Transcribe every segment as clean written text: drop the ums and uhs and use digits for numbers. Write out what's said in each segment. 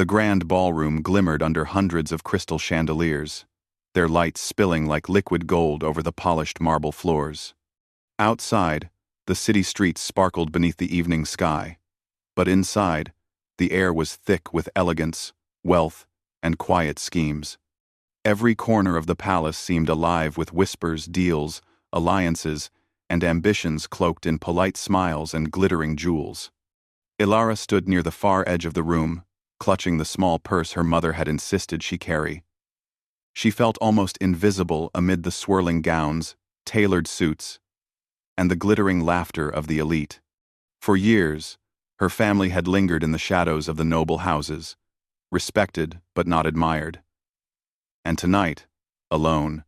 The grand ballroom glimmered under hundreds of crystal chandeliers, their lights spilling like liquid gold over the polished marble floors. Outside, the city streets sparkled beneath the evening sky, but inside, the air was thick with elegance, wealth, and quiet schemes. Every corner of the palace seemed alive with whispers, deals, alliances, and ambitions cloaked in polite smiles and glittering jewels. Ilara stood near the far edge of the room, clutching the small purse her mother had insisted she carry. She felt almost invisible amid the swirling gowns, tailored suits, and the glittering laughter of the elite. For years, her family had lingered in the shadows of the noble houses, respected but not admired. And tonight, alone,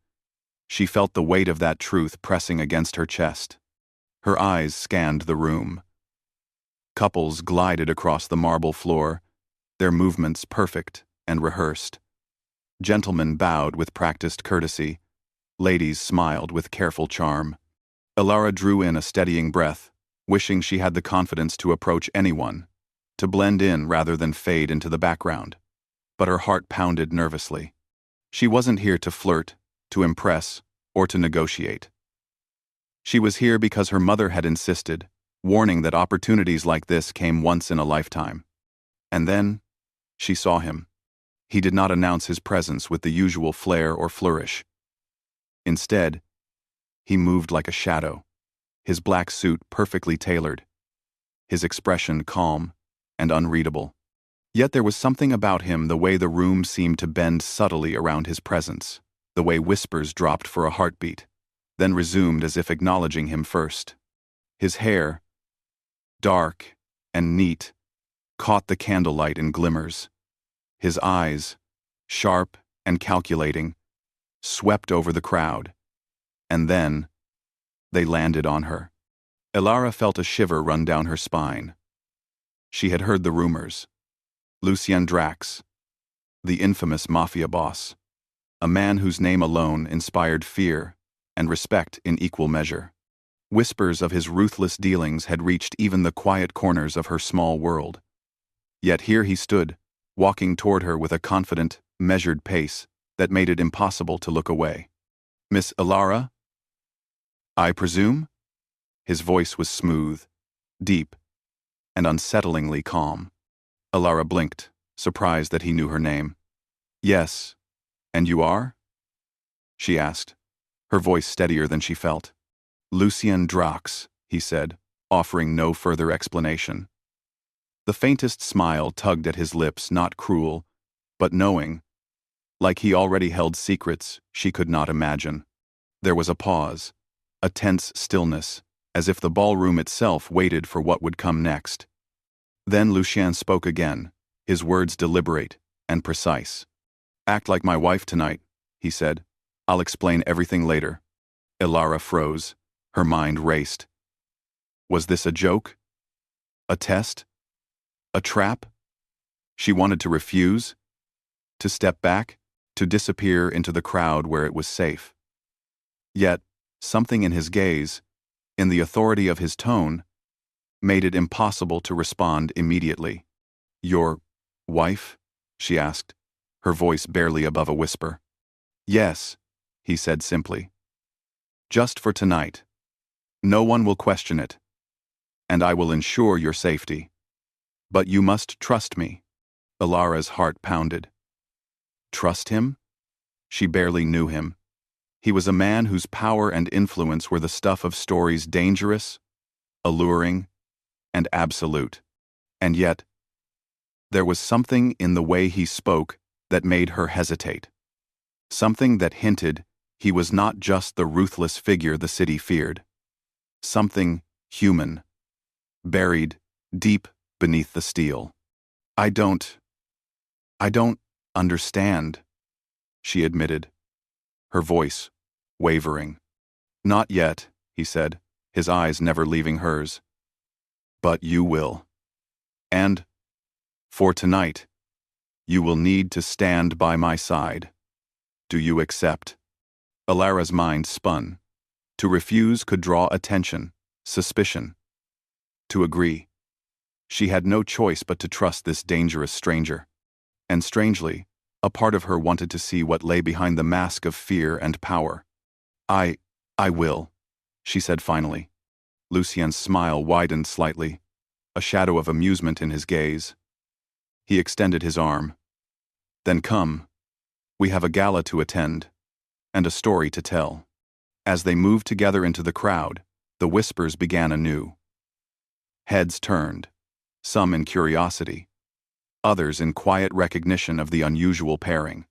she felt the weight of that truth pressing against her chest. Her eyes scanned the room. Couples glided across the marble floor, their movements perfect and rehearsed. Gentlemen bowed with practiced courtesy. Ladies smiled with careful charm. Ilara drew in a steadying breath, wishing she had the confidence to approach anyone, to blend in rather than fade into the background. But her heart pounded nervously. She wasn't here to flirt, to impress, or to negotiate. She was here because her mother had insisted, warning that opportunities like this came once in a lifetime. And then, she saw him. He did not announce his presence with the usual flair or flourish. Instead, he moved like a shadow, his black suit perfectly tailored, his expression calm and unreadable. Yet there was something about him, the way the room seemed to bend subtly around his presence, the way whispers dropped for a heartbeat, then resumed as if acknowledging him first. His hair, dark and neat, caught the candlelight in glimmers. His eyes, sharp and calculating, swept over the crowd, and then they landed on her. Ilara felt a shiver run down her spine. She had heard the rumors. Lucien Drax, the infamous Mafia boss, a man whose name alone inspired fear and respect in equal measure. Whispers of his ruthless dealings had reached even the quiet corners of her small world. Yet here he stood, walking toward her with a confident, measured pace that made it impossible to look away. "Miss Ilara, I presume?" His voice was smooth, deep, and unsettlingly calm. Ilara blinked, surprised that he knew her name. "Yes, and you are?" she asked, her voice steadier than she felt. "Lucien Drax," he said, offering no further explanation. The faintest smile tugged at his lips, not cruel, but knowing, like he already held secrets she could not imagine. There was a pause, a tense stillness, as if the ballroom itself waited for what would come next. Then Lucien spoke again, his words deliberate and precise. "Act like my wife tonight," he said. "I'll explain everything later." Ilara froze. Her mind raced. Was this a joke? A test? A trap? She wanted to refuse, to step back, to disappear into the crowd where it was safe. Yet, something in his gaze, in the authority of his tone, made it impossible to respond immediately. "Your wife?" she asked, her voice barely above a whisper. "Yes," he said simply. "Just for tonight. No one will question it, and I will ensure your safety. But you must trust me." Ilara's heart pounded. Trust him? She barely knew him. He was a man whose power and influence were the stuff of stories dangerous, alluring, and absolute. And yet, there was something in the way he spoke that made her hesitate. Something that hinted he was not just the ruthless figure the city feared. Something human, buried deep beneath the steel. I don't understand," she admitted, her voice wavering. "Not yet," he said, his eyes never leaving hers. "But you will. And, for tonight, you will need to stand by my side. Do you accept?" Ilara's mind spun. To refuse could draw attention, suspicion. To agree, she had no choice but to trust this dangerous stranger. And strangely, a part of her wanted to see what lay behind the mask of fear and power. I will, she said finally. Lucien's smile widened slightly, a shadow of amusement in his gaze. He extended his arm. Then come. We have a gala to attend, and a story to tell. As they moved together into the crowd, the whispers began anew. Heads turned, some in curiosity, others in quiet recognition of the unusual pairing.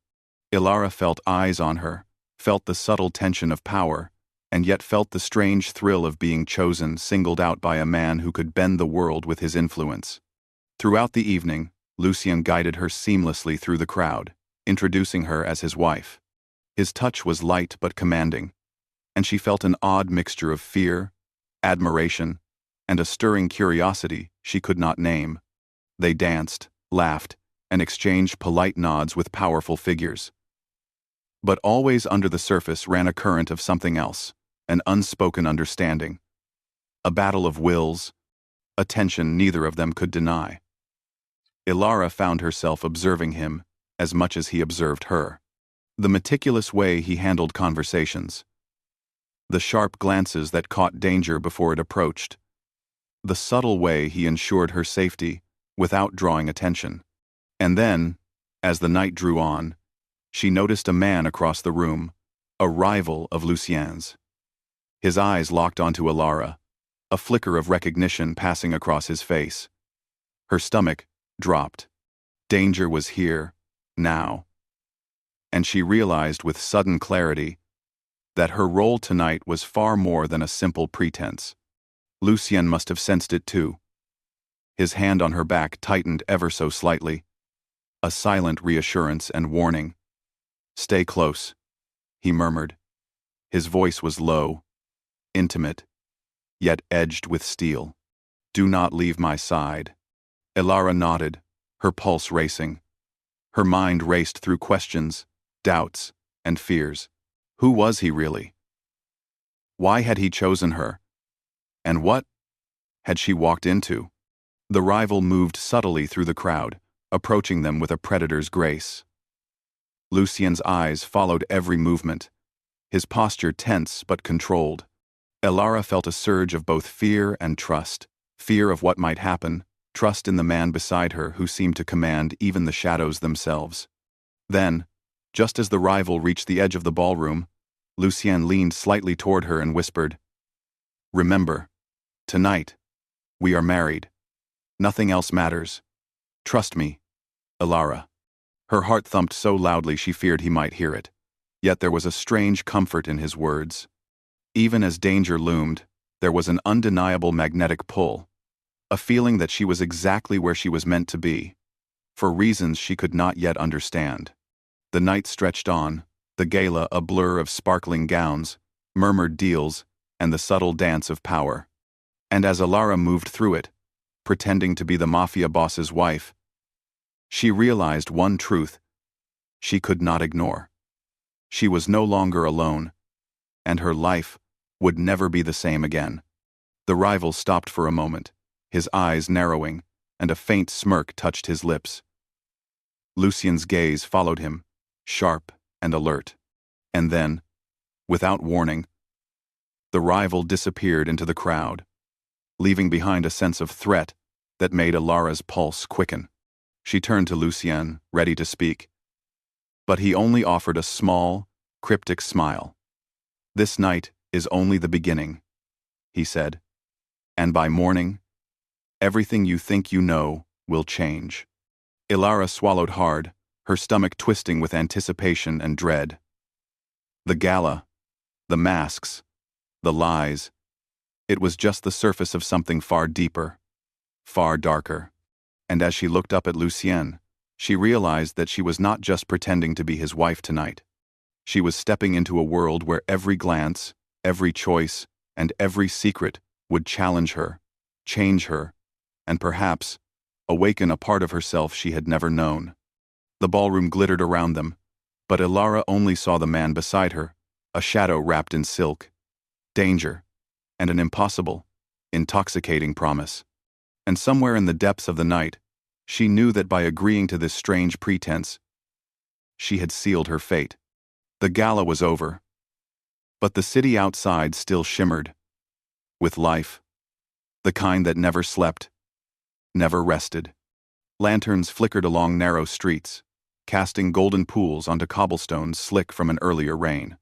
Ilara felt eyes on her, felt the subtle tension of power, and yet felt the strange thrill of being chosen, singled out by a man who could bend the world with his influence. Throughout the evening, Lucien guided her seamlessly through the crowd, introducing her as his wife. His touch was light but commanding, and she felt an odd mixture of fear, admiration, and a stirring curiosity she could not name. They danced, laughed, and exchanged polite nods with powerful figures. But always under the surface ran a current of something else, an unspoken understanding. A battle of wills, a tension neither of them could deny. Ilara found herself observing him as much as he observed her. The meticulous way he handled conversations, the sharp glances that caught danger before it approached, the subtle way he ensured her safety without drawing attention. And then, as the night drew on, she noticed a man across the room, a rival of Lucien's. His eyes locked onto Ilara, a flicker of recognition passing across his face. Her stomach dropped. Danger was here, now. And she realized with sudden clarity that her role tonight was far more than a simple pretense. Lucien must have sensed it too. His hand on her back tightened ever so slightly, a silent reassurance and warning. "Stay close," he murmured. His voice was low, intimate, yet edged with steel. "Do not leave my side." Ilara nodded, her pulse racing. Her mind raced through questions, doubts, and fears. Who was he really? Why had he chosen her? And what had she walked into? The rival moved subtly through the crowd, approaching them with a predator's grace. Lucien's eyes followed every movement, his posture tense but controlled. Ilara felt a surge of both fear and trust, fear of what might happen, trust in the man beside her who seemed to command even the shadows themselves. Then, just as the rival reached the edge of the ballroom, Lucien leaned slightly toward her and whispered, "Remember, tonight, we are married. Nothing else matters. Trust me, Ilara." Her heart thumped so loudly she feared he might hear it, yet there was a strange comfort in his words. Even as danger loomed, there was an undeniable magnetic pull, a feeling that she was exactly where she was meant to be, for reasons she could not yet understand. The night stretched on, the gala a blur of sparkling gowns, murmured deals, and the subtle dance of power. And as Ilara moved through it, pretending to be the Mafia boss's wife, she realized one truth she could not ignore. She was no longer alone, and her life would never be the same again. The rival stopped for a moment, his eyes narrowing, and a faint smirk touched his lips. Lucien's gaze followed him, sharp and alert. And then, without warning, the rival disappeared into the crowd, leaving behind a sense of threat that made Ilara's pulse quicken. She turned to Lucien, ready to speak, but he only offered a small, cryptic smile. "This night is only the beginning," he said, "and by morning, everything you think you know will change." Ilara swallowed hard, her stomach twisting with anticipation and dread. The gala, the masks, the lies, it was just the surface of something far deeper, far darker. And as she looked up at Lucien, she realized that she was not just pretending to be his wife tonight. She was stepping into a world where every glance, every choice, and every secret would challenge her, change her, and perhaps awaken a part of herself she had never known. The ballroom glittered around them, but Ilara only saw the man beside her, a shadow wrapped in silk, danger, and an impossible, intoxicating promise. And somewhere in the depths of the night, She knew that by agreeing to this strange pretense, she had sealed her fate. The gala was over, but the city outside still shimmered, with life, the kind that never slept, never rested. Lanterns flickered along narrow streets, casting golden pools onto cobblestones slick from an earlier rain.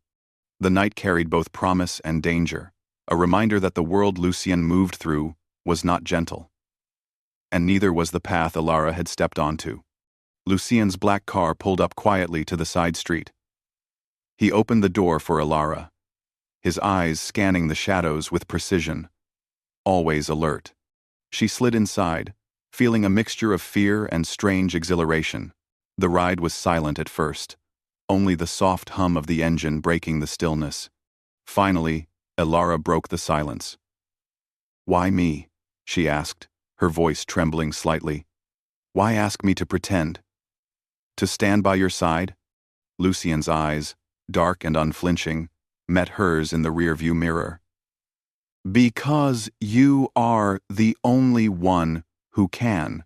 The night carried both promise and danger, a reminder that the world Lucien moved through was not gentle. And neither was the path Alara had stepped onto. Lucien's black car pulled up quietly to the side street. He opened the door for Alara, his eyes scanning the shadows with precision, always alert. She slid inside, feeling a mixture of fear and strange exhilaration. The ride was silent at first, only the soft hum of the engine breaking the stillness. Finally, Alara broke the silence. "Why me?" she asked, her voice trembling slightly. "Why ask me to pretend? To stand by your side?" Lucien's eyes, dark and unflinching, met hers in the rearview mirror. "Because you are the only one who can,"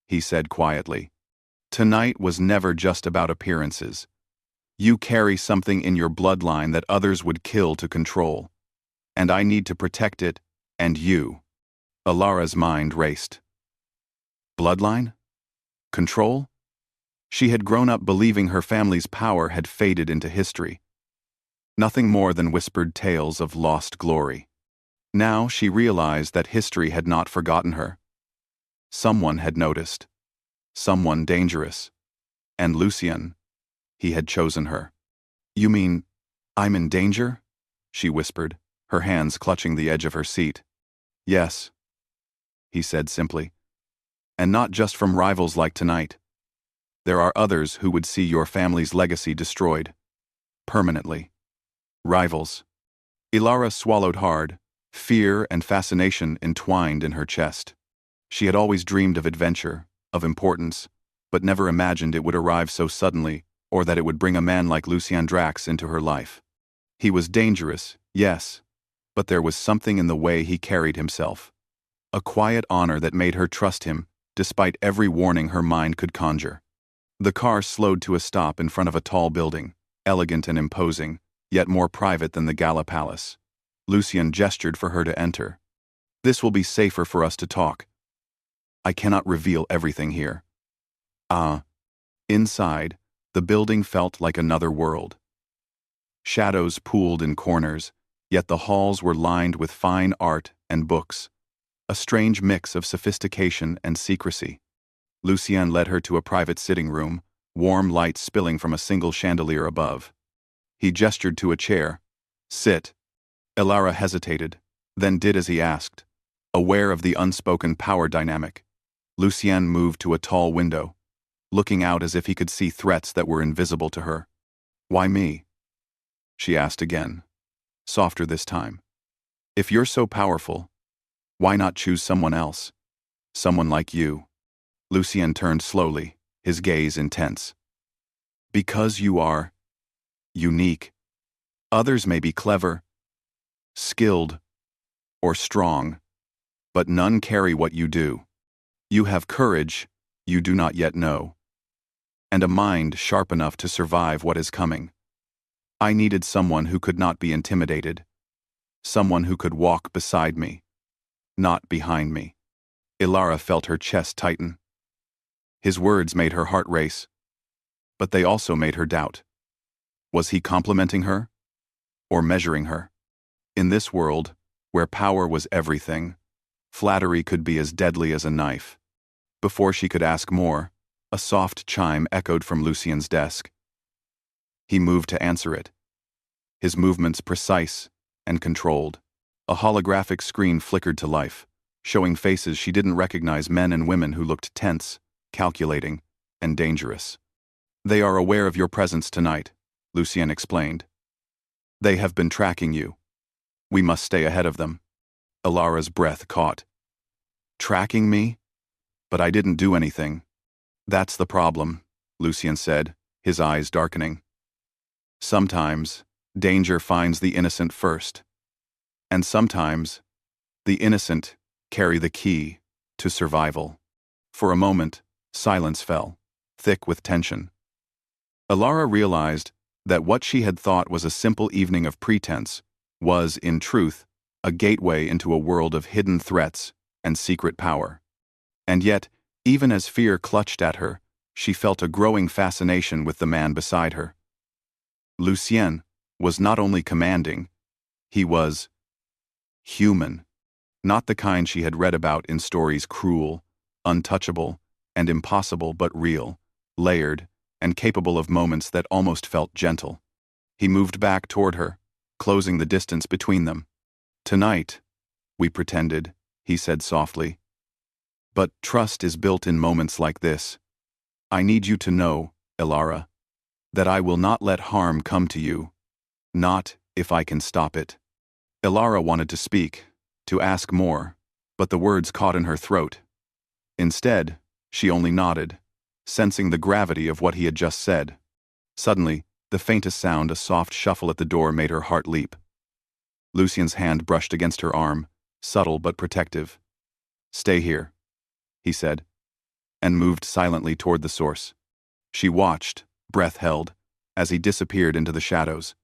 he said quietly. "Tonight was never just about appearances. You carry something in your bloodline that others would kill to control. And I need to protect it, and you." Alara's mind raced. Bloodline? Control? She had grown up believing her family's power had faded into history. Nothing more than whispered tales of lost glory. Now she realized that history had not forgotten her. Someone had noticed. Someone dangerous. And Lucien, he had chosen her. "You mean, I'm in danger?" she whispered, her hands clutching the edge of her seat. "Yes," he said simply. "And not just from rivals like tonight. There are others who would see your family's legacy destroyed. Permanently. Rivals." Alara swallowed hard, fear and fascination entwined in her chest. She had always dreamed of adventure, of importance, but never imagined it would arrive so suddenly, or that it would bring a man like Lucien Drax into her life. He was dangerous, yes, but there was something in the way he carried himself. A quiet honor that made her trust him, despite every warning her mind could conjure. The car slowed to a stop in front of a tall building, elegant and imposing, yet more private than the Gala Palace. Lucien gestured for her to enter. "This will be safer for us to talk. I cannot reveal everything here." Inside, the building felt like another world. Shadows pooled in corners, yet the halls were lined with fine art and books, a strange mix of sophistication and secrecy. Lucien led her to a private sitting room, warm light spilling from a single chandelier above. He gestured to a chair. "Sit." Alara hesitated, then did as he asked, aware of the unspoken power dynamic. Lucien moved to a tall window, looking out as if he could see threats that were invisible to her. "Why me?" she asked again, softer this time. "If you're so powerful, why not choose someone else? Someone like you." Lucien turned slowly, his gaze intense. "Because you are unique. Others may be clever, skilled, or strong, but none carry what you do. You have courage you do not yet know, and a mind sharp enough to survive what is coming. I needed someone who could not be intimidated, someone who could walk beside me, not behind me." Alara felt her chest tighten. His words made her heart race, but they also made her doubt. Was he complimenting her, or measuring her? In this world, where power was everything, flattery could be as deadly as a knife. Before she could ask more, a soft chime echoed from Lucien's desk. He moved to answer it, his movements precise and controlled. A holographic screen flickered to life, showing faces she didn't recognize, men and women who looked tense, calculating, and dangerous. "They are aware of your presence tonight," Lucien explained. "They have been tracking you. We must stay ahead of them." Alara's breath caught. "Tracking me? But I didn't do anything." "That's the problem," Lucien said, his eyes darkening. "Sometimes, danger finds the innocent first. And sometimes, the innocent carry the key to survival." For a moment, Silence fell, thick with tension. Elara realized that what she had thought was a simple evening of pretense was, in truth, a gateway into a world of hidden threats and secret power. And yet, even as fear clutched at her, she felt a growing fascination with the man beside her. Lucien was not only commanding, he was human. Not the kind she had read about in stories, cruel, untouchable, and impossible, but real, layered, and capable of moments that almost felt gentle. He moved back toward her, closing the distance between them. "Tonight," we pretended, he said softly. "But trust is built in moments like this. I need you to know, Elara, that I will not let harm come to you. Not if I can stop it." Elara wanted to speak, to ask more, but the words caught in her throat. Instead, she only nodded, sensing the gravity of what he had just said. Suddenly, the faintest sound, a soft shuffle at the door, made her heart leap. Lucien's hand brushed against her arm, subtle but protective. "Stay here," he said, and moved silently toward the source. She watched, breath held, as he disappeared into the shadows.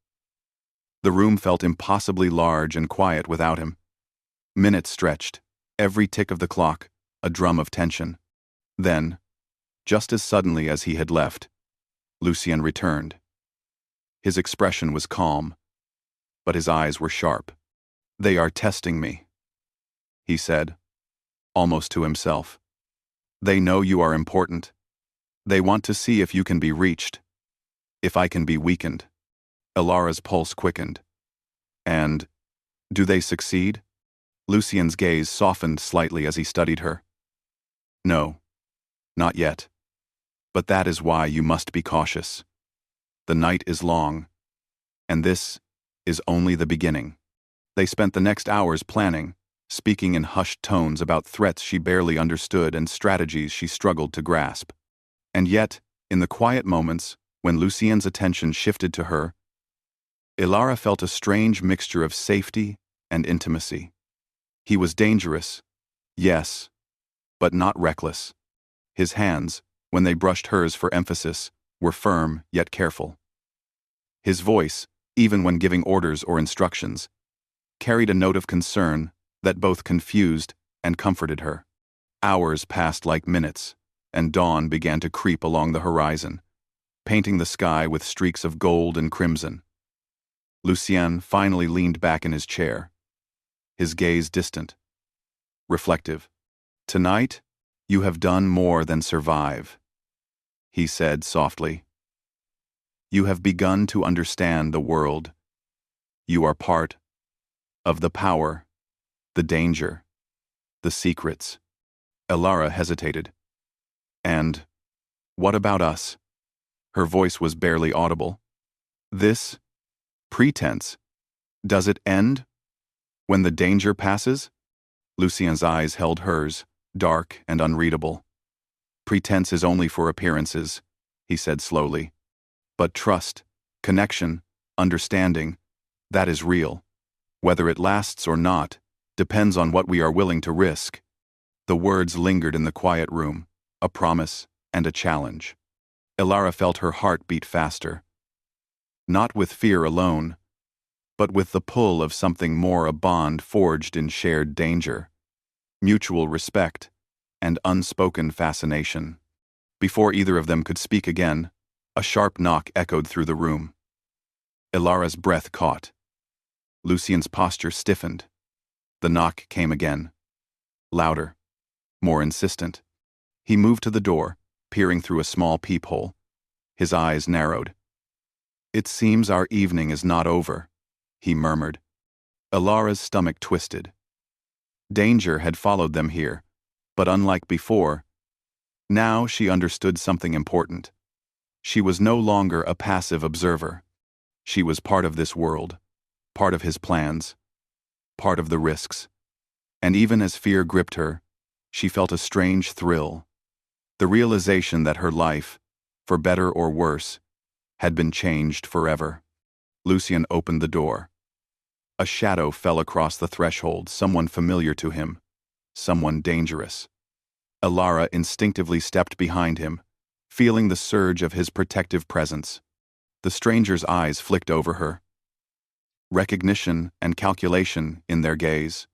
The room felt impossibly large and quiet without him. Minutes stretched, every tick of the clock a drum of tension. Then, just as suddenly as he had left, Lucien returned. His expression was calm, but his eyes were sharp. "They are testing me," he said, almost to himself. "They know you are important. They want to see if you can be reached, if I can be weakened." Elara's pulse quickened. "And do they succeed?" Lucien's gaze softened slightly as he studied her. "No, not yet. But that is why you must be cautious. The night is long, and this is only the beginning." They spent the next hours planning, speaking in hushed tones about threats she barely understood and strategies she struggled to grasp. And yet, in the quiet moments, when Lucien's attention shifted to her, Elara felt a strange mixture of safety and intimacy. He was dangerous, yes, but not reckless. His hands, when they brushed hers for emphasis, were firm yet careful. His voice, even when giving orders or instructions, carried a note of concern that both confused and comforted her. Hours passed like minutes, and dawn began to creep along the horizon, painting the sky with streaks of gold and crimson. Lucien finally leaned back in his chair, his gaze distant, reflective. "Tonight, you have done more than survive," he said softly. "You have begun to understand the world. You are part of the power, the danger, the secrets." Elara hesitated. "And what about us?" Her voice was barely audible. "This pretense, does it end when the danger passes?" Lucien's eyes held hers, dark and unreadable. "Pretense is only for appearances," he said slowly. "But trust, connection, understanding, that is real. Whether it lasts or not depends on what we are willing to risk." The words lingered in the quiet room, a promise and a challenge. Elara felt her heart beat faster. Not with fear alone, but with the pull of something more, a bond forged in shared danger, mutual respect, and unspoken fascination. Before either of them could speak again, a sharp knock echoed through the room. Elara's breath caught. Lucien's posture stiffened. The knock came again. Louder, more insistent. He moved to the door, peering through a small peephole. His eyes narrowed. "It seems our evening is not over," he murmured. Elara's stomach twisted. Danger had followed them here, but unlike before, now she understood something important. She was no longer a passive observer. She was part of this world, part of his plans, part of the risks. And even as fear gripped her, she felt a strange thrill. The realization that her life, for better or worse, had been changed forever. Lucien opened the door. A shadow fell across the threshold, someone familiar to him, someone dangerous. Elara instinctively stepped behind him, feeling the surge of his protective presence. The stranger's eyes flicked over her, recognition and calculation in their gaze.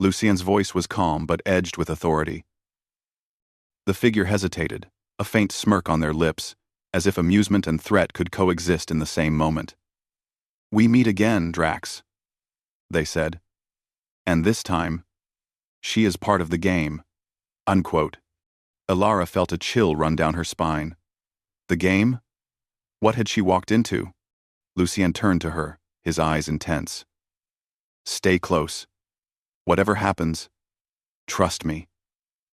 Lucien's voice was calm but edged with authority. The figure hesitated, a faint smirk on their lips, as if amusement and threat could coexist in the same moment. "We meet again, Drax," they said. "And this time, she is part of the game." Unquote. Elara felt a chill run down her spine. The game? What had she walked into? Lucien turned to her, his eyes intense. "Stay close. Whatever happens, trust me.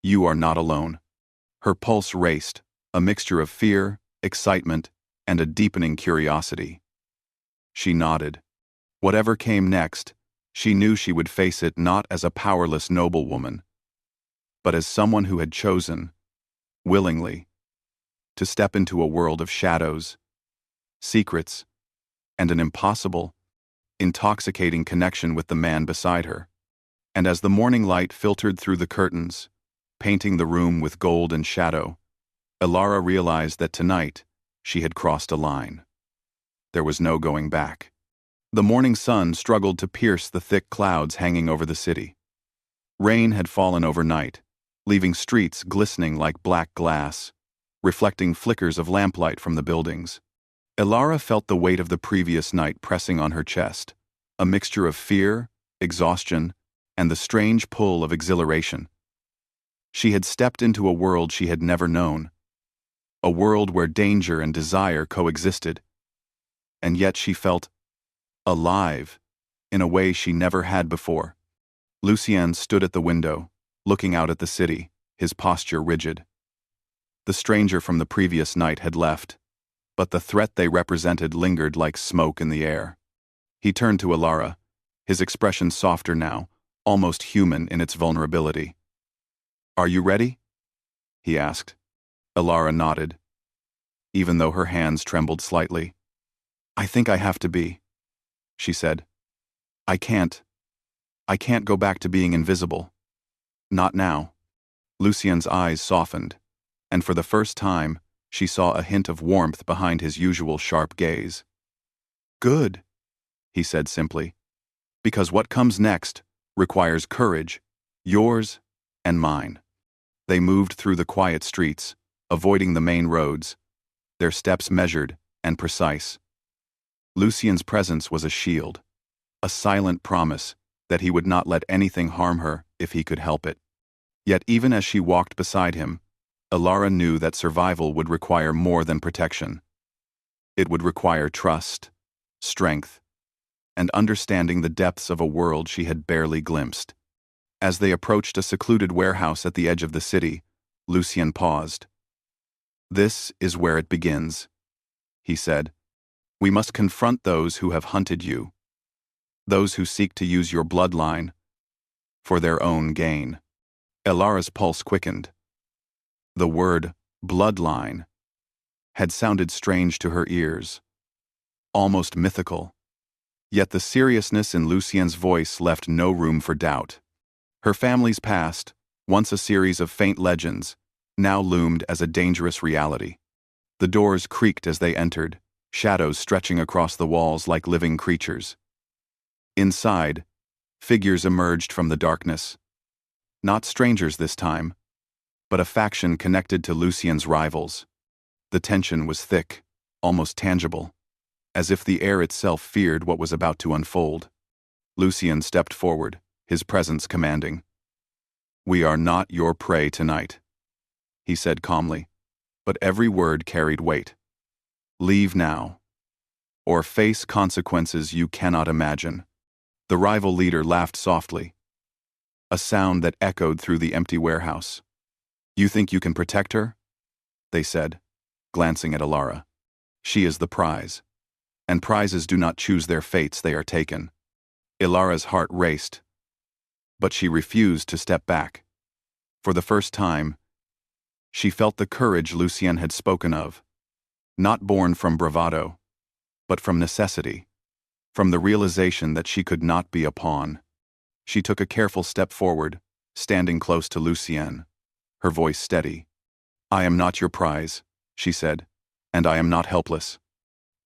You are not alone." Her pulse raced, a mixture of fear, excitement, and a deepening curiosity. She nodded. Whatever came next, she knew she would face it not as a powerless noblewoman, but as someone who had chosen, willingly, to step into a world of shadows, secrets, and an impossible, intoxicating connection with the man beside her. And as the morning light filtered through the curtains, painting the room with gold and shadow, Elara realized that tonight she had crossed a line. There was no going back. The morning sun struggled to pierce the thick clouds hanging over the city. Rain had fallen overnight, leaving streets glistening like black glass, reflecting flickers of lamplight from the buildings. Elara felt the weight of the previous night pressing on her chest, a mixture of fear, exhaustion, and the strange pull of exhilaration. She had stepped into a world she had never known, a world where danger and desire coexisted, and yet she felt alive in a way she never had before. Lucien stood at the window, looking out at the city, his posture rigid. The stranger from the previous night had left, but the threat they represented lingered like smoke in the air. He turned to Elara, his expression softer now, almost human in its vulnerability. "Are you ready?" he asked. Elara nodded, even though her hands trembled slightly. "I think I have to be," she said. I can't go back to being invisible. Not now." Lucien's eyes softened, and for the first time, she saw a hint of warmth behind his usual sharp gaze. "Good," he said simply, "because what comes next requires courage, yours and mine." They moved through the quiet streets, avoiding the main roads, their steps measured and precise. Lucien's presence was a shield, a silent promise that he would not let anything harm her if he could help it. Yet even as she walked beside him, Elara knew that survival would require more than protection. It would require trust, strength, and understanding the depths of a world she had barely glimpsed. As they approached a secluded warehouse at the edge of the city, Lucien paused. "This is where it begins," he said. "We must confront those who have hunted you, those who seek to use your bloodline for their own gain." Elara's pulse quickened. The word bloodline had sounded strange to her ears, almost mythical. Yet the seriousness in Lucien's voice left no room for doubt. Her family's past, once a series of faint legends, now loomed as a dangerous reality. The doors creaked as they entered, shadows stretching across the walls like living creatures. Inside, figures emerged from the darkness. Not strangers this time, but a faction connected to Lucien's rivals. The tension was thick, almost tangible, as if the air itself feared what was about to unfold. Lucien stepped forward, his presence commanding. "We are not your prey tonight," he said calmly, but every word carried weight. "Leave now, or face consequences you cannot imagine." The rival leader laughed softly, a sound that echoed through the empty warehouse. "You think you can protect her?" they said, glancing at Elara. "She is the prize, and prizes do not choose their fates, they are taken." Elara's heart raced, but she refused to step back. For the first time, she felt the courage Lucien had spoken of, not born from bravado, but from necessity, from the realization that she could not be a pawn. She took a careful step forward, standing close to Lucien. her voice steady. "I am not your prize," she said, "and I am not helpless."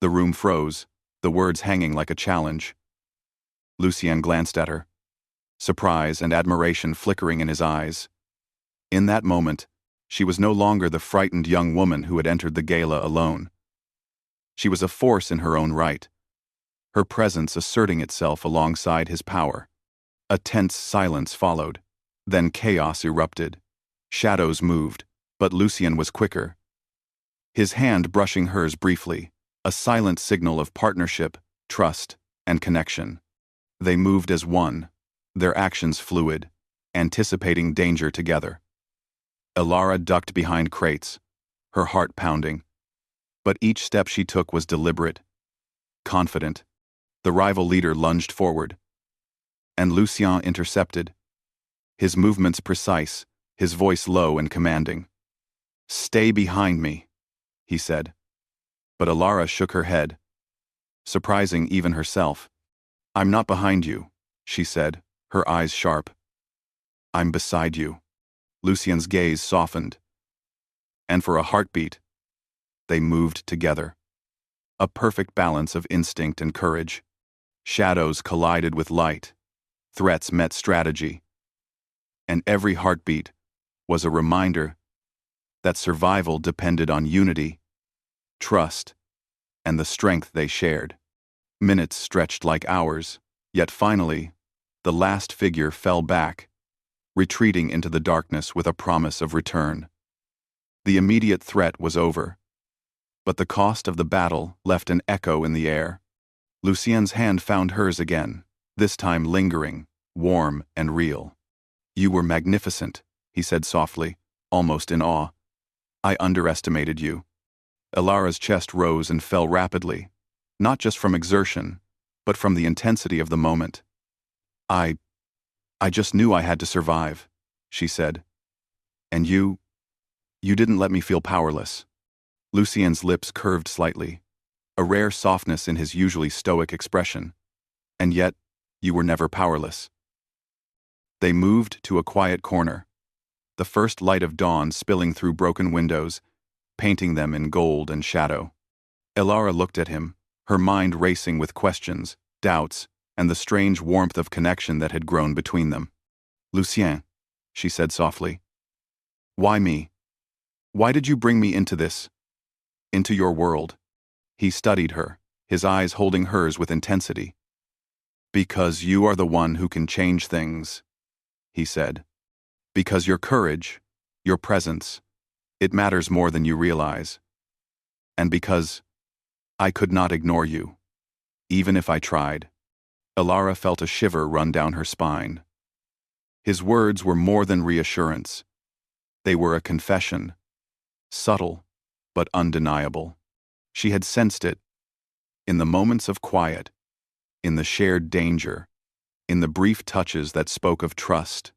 The room froze, the words hanging like a challenge. Lucien glanced at her, surprise and admiration flickering in his eyes. In that moment, she was no longer the frightened young woman who had entered the gala alone. She was a force in her own right, her presence asserting itself alongside his power. A tense silence followed. Then chaos erupted. Shadows moved, but Lucien was quicker. His hand brushing hers briefly, a silent signal of partnership, trust, and connection. They moved as one, their actions fluid, anticipating danger together. Elara ducked behind crates, her heart pounding. But each step she took was deliberate, confident. The rival leader lunged forward, and Lucien intercepted, his movements precise, his voice low and commanding. "Stay behind me," he said. But Elara shook her head, surprising even herself. "I'm not behind you," she said, her eyes sharp. "I'm beside you." Lucien's gaze softened, and for a heartbeat, they moved together. A perfect balance of instinct and courage. Shadows collided with light, threats met strategy, and every heartbeat was a reminder that survival depended on unity, trust, and the strength they shared. Minutes stretched like hours, yet finally, the last figure fell back, retreating into the darkness with a promise of return. The immediate threat was over, but the cost of the battle left an echo in the air. Lucien's hand found hers again, this time lingering, warm and real. "You were magnificent," he said softly, almost in awe. "I underestimated you." Elara's chest rose and fell rapidly, not just from exertion, but from the intensity of the moment. I just knew I had to survive," she said. "And you didn't let me feel powerless." Lucien's lips curved slightly, a rare softness in his usually stoic expression. "And yet, you were never powerless." They moved to a quiet corner, the first light of dawn spilling through broken windows, painting them in gold and shadow. Elara looked at him, her mind racing with questions, doubts, and the strange warmth of connection that had grown between them. "Lucien," she said softly. "Why me? Why did you bring me into this? Into your world?" He studied her, his eyes holding hers with intensity. "Because you are the one who can change things," he said. "Because your courage, your presence, it matters more than you realize. And because I could not ignore you, even if I tried." Elara felt a shiver run down her spine. His words were more than reassurance. They were a confession, subtle but undeniable. She had sensed it, in the moments of quiet, in the shared danger, in the brief touches that spoke of trust,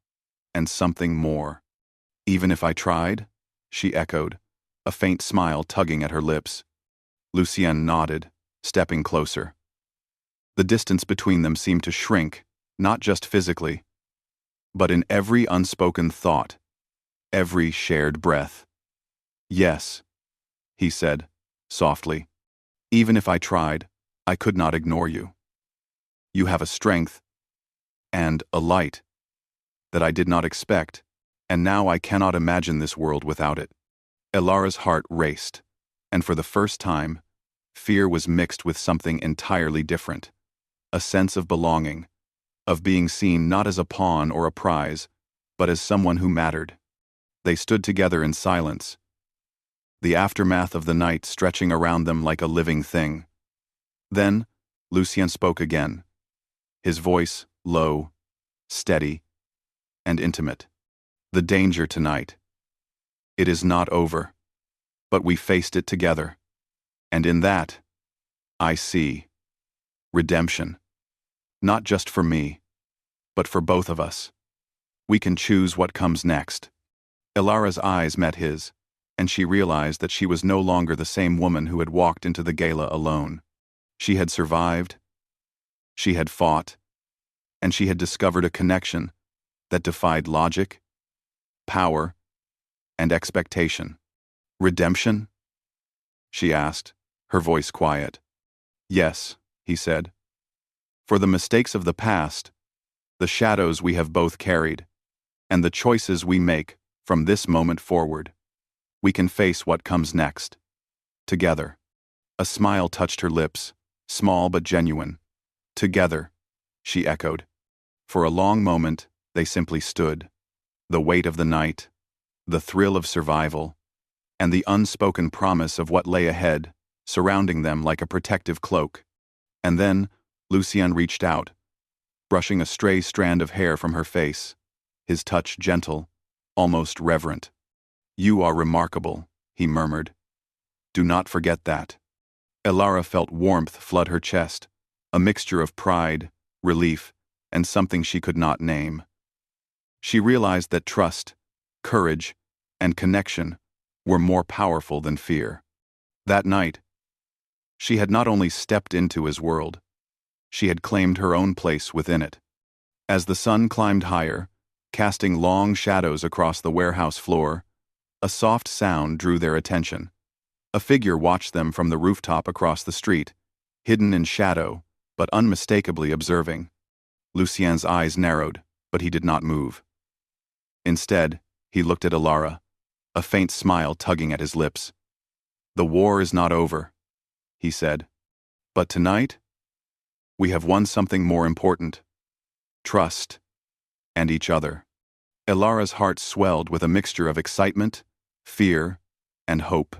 and something more. "Even if I tried?" she echoed, a faint smile tugging at her lips. Lucien nodded, stepping closer. The distance between them seemed to shrink, not just physically, but in every unspoken thought, every shared breath. "Yes," he said, softly. "Even if I tried, I could not ignore you. You have a strength, and a light, that I did not expect, and now I cannot imagine this world without it." Elara's heart raced, and for the first time, fear was mixed with something entirely different. A sense of belonging, of being seen not as a pawn or a prize, but as someone who mattered. They stood together in silence, the aftermath of the night stretching around them like a living thing. Then, Lucien spoke again, his voice low, steady, and intimate. "The danger tonight. It is not over, but we faced it together. And in that, I see redemption. Not just for me, but for both of us. We can choose what comes next." Elara's eyes met his, and she realized that she was no longer the same woman who had walked into the gala alone. She had survived, she had fought, and she had discovered a connection that defied logic, power, and expectation. Redemption? She asked, her voice quiet. Yes, he said. For the mistakes of the past, the shadows we have both carried, and the choices we make from this moment forward, we can face what comes next. Together. A smile touched her lips, small but genuine. Together, she echoed. For a long moment, they simply stood. The weight of the night, the thrill of survival, and the unspoken promise of what lay ahead, surrounding them like a protective cloak. And then, Lucien reached out, brushing a stray strand of hair from her face, his touch gentle, almost reverent. You are remarkable, he murmured. Do not forget that. Elara felt warmth flood her chest, a mixture of pride, relief, and something she could not name. She realized that trust, courage, and connection were more powerful than fear. That night, she had not only stepped into his world, she had claimed her own place within it. As the sun climbed higher, casting long shadows across the warehouse floor, a soft sound drew their attention. A figure watched them from the rooftop across the street, hidden in shadow, but unmistakably observing. Lucien's eyes narrowed, but he did not move. Instead, he looked at Elara, a faint smile tugging at his lips. The war is not over, he said. But tonight, we have won something more important. Trust. And each other. Elara's heart swelled with a mixture of excitement, fear, and hope.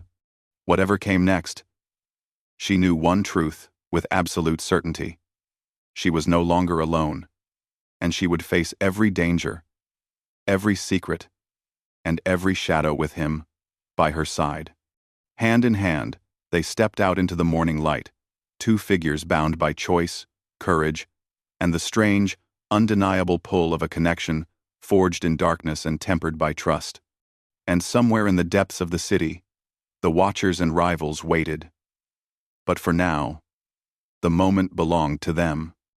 Whatever came next, she knew one truth with absolute certainty. She was no longer alone, and she would face every danger, every secret, and every shadow with him, by her side. Hand in hand, they stepped out into the morning light, two figures bound by choice, courage, and the strange, undeniable pull of a connection forged in darkness and tempered by trust. And somewhere in the depths of the city, the watchers and rivals waited. But for now, the moment belonged to them.